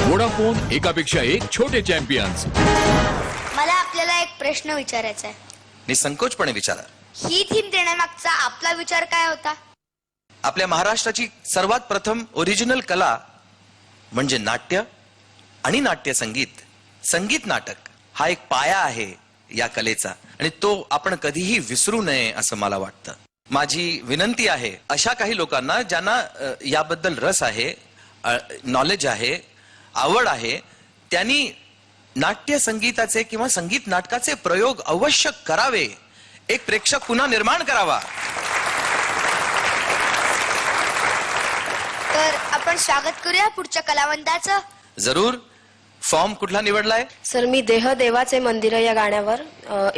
Vodafone, एकापेक्षा एक छोटे चॅम्पियन्स. मला आपल्याला एक प्रश्न विचारायचा आहे. निसंकोचपणे विचारा. ही थीम देण्यामागचा आपला विचार काय होता? आपल्या महाराष्ट्राची सर्वात प्रथम ओरिजिनल कला म्हणजे नाट्य आणि नाट्य संगीत. संगीत नाटक हा एक पाया आहे या कलेचा आणि तो आपण कधीही विसरू नये असं मला वाटतं. माझी विनंती आहे अशा काही लोकांना ज्यांना याबद्दल रस आहे, नॉलेज आहे, आवड आहे, त्यांनी नाट्य संगीताचे किंवा संगीत नाटकाचे प्रयोग अवश्य करावे. एक प्रेक्षक पुन्हा निर्माण करावा. तर आपण स्वागत करूया पुढच्या कलावंताचं. जरूर. फॉर्म कुठला निवडलाय? सर मी देह देवाचे मंदिर या गाण्यावर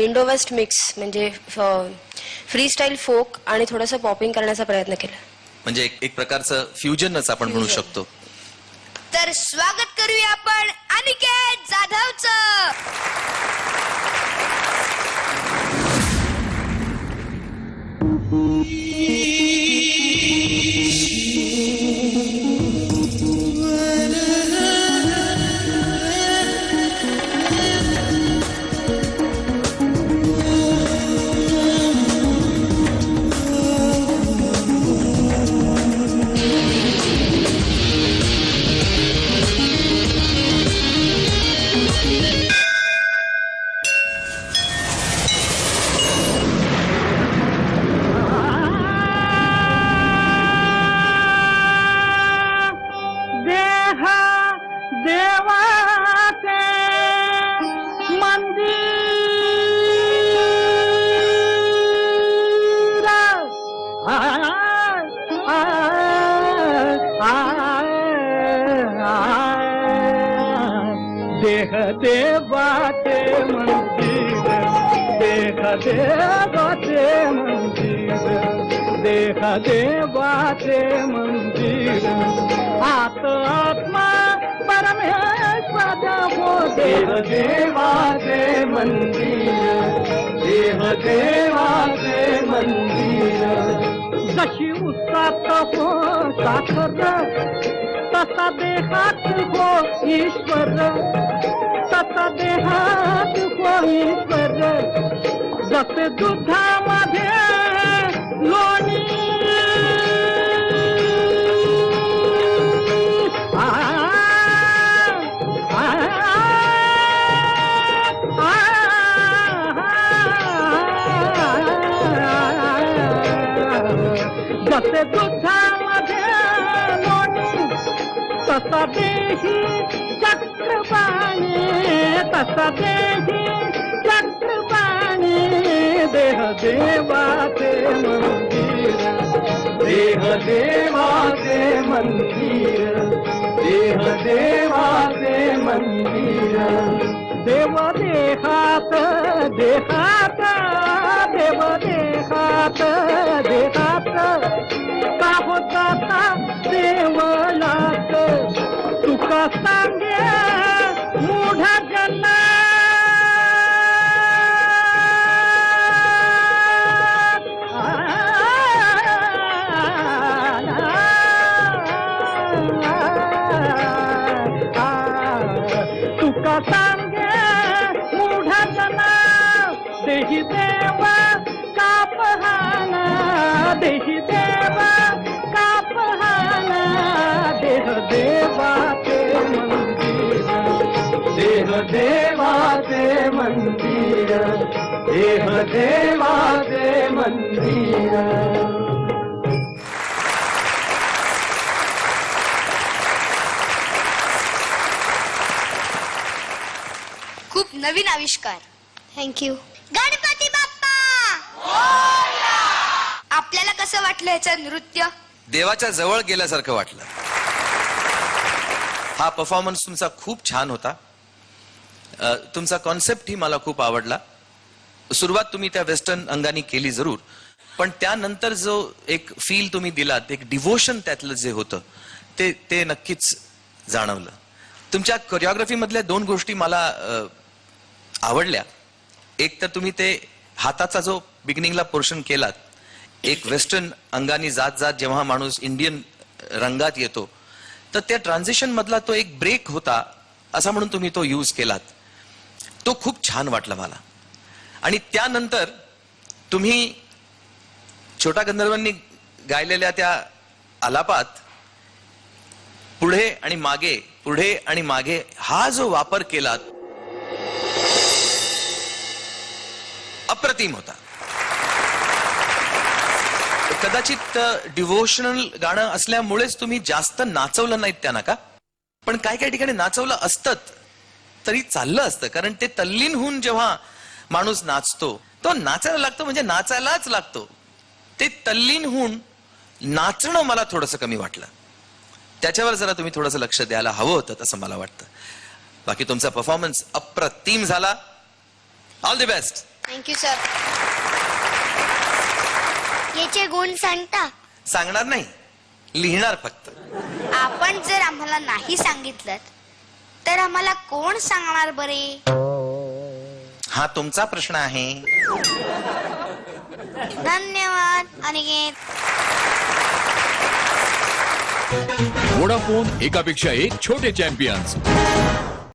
इंडो वेस्ट मिक्स म्हणजे फ्री स्टाईल फोक आणि थोडंसं पॉपिंग करण्याचा प्रयत्न केला. म्हणजे एक प्रकारचं फ्युजनच आपण म्हणू शकतो. तर स्वागत करूया आपण अनिकेत जाधवचं. देह देवाचे मंदिर, देह देवाचे मंदिर, देह देवाचे मंदिर, आत आत्मा परमेश्वर हो. देह देवाचे मंदिर, देह देवाचे मंदिर, जशी उसात हो साखर तसा देहात हो ईश्वर, तसा देहात हो ईश्वर, जसे दुधामध्ये लोणी जसे दुधामध्ये लोणी, तसा देही चक्रपाणी, तसा देही चक्रपाणी. देह देवाचे मंदिर, देह देवाचे मंदिर, देह देवाचे मंदिर, देव देहात देहात, देव देहात देहात, का होता देवलात. तुका सांगे मूढा जना, तुका सांगे मूढा जना, देही देव का पहाना, देही देव का पहाना. देह देवाचे मंदिर, देह देवाचे मंदिर, देह देवाचे मंदिर. खूप नवीन आविष्कार. थँक्यू. गणपती बाप्पा. आपल्याला कसं वाटलं ह्याचं नृत्य? देवाच्या जवळ गेल्यासारखं वाटलं. हा परफॉर्मन्स तुमचा खूप छान होता. तुमचा कॉन्सेप्ट ही मला खूप आवडला. सुरुवात तुम्ही त्या वेस्टर्न अंगाने केली जरूर, पण त्यानंतर जो एक फील तुम्ही दिलात, एक डिव्होशन त्यातलं जे होतं ते नक्कीच जाणवलं. तुमच्या कोरिओग्राफी मधल्या दोन गोष्टी मला आवडल्या. एक तर तुम्ही ते हाताचा जो बिगिनिंगला पोर्शन केलात, एक वेस्टर्न अंगाने जात जात जेव्हा माणूस इंडियन रंगात येतो तर त्या ट्रान्झिशन मधला तो एक ब्रेक होता असा म्हणून तुम्ही तो यूज केलात, तो खूप छान वाटला मला. आणि त्यानंतर तुम्ही छोटा गंधर्वांनी गायलेल्या त्या आलापात पुढे आणि मागे हा जो वापर केलात अप्रतिम होता. कदाचित डिव्होशनल गाणं असल्यामुळेच तुम्ही जास्त नाचवलं नाहीत त्यांना का? पण काही ठिकाणी नाचवलं असतं तरी चाललं असतं, कारण ते तल्लीन होऊन जेव्हा माणूस नाचतो तो नाचायला लागतो, म्हणजे नाचायलाच लागतो. ते तल्लीन होऊन नाचणं मला थोडंसं कमी वाटलं. त्याच्यावर जरा तुम्ही थोडंसं लक्ष द्यायला हवं होतं असं मला वाटतं. बाकी तुमचा परफॉर्मन्स अप्रतिम झाला. All the best. Thank you sir. याचे गुण सांगता? सांगणार नाही, लिहिणार फक्त. आपण जर आम्हाला नाही सांगितलं तर आम्हाला कोण सांगणार बरे? हा तुमचा प्रश्न आहे. धन्यवाद अनिकेत. वोडाफोन एकापेक्षा एक छोटे चॅम्पियन्स.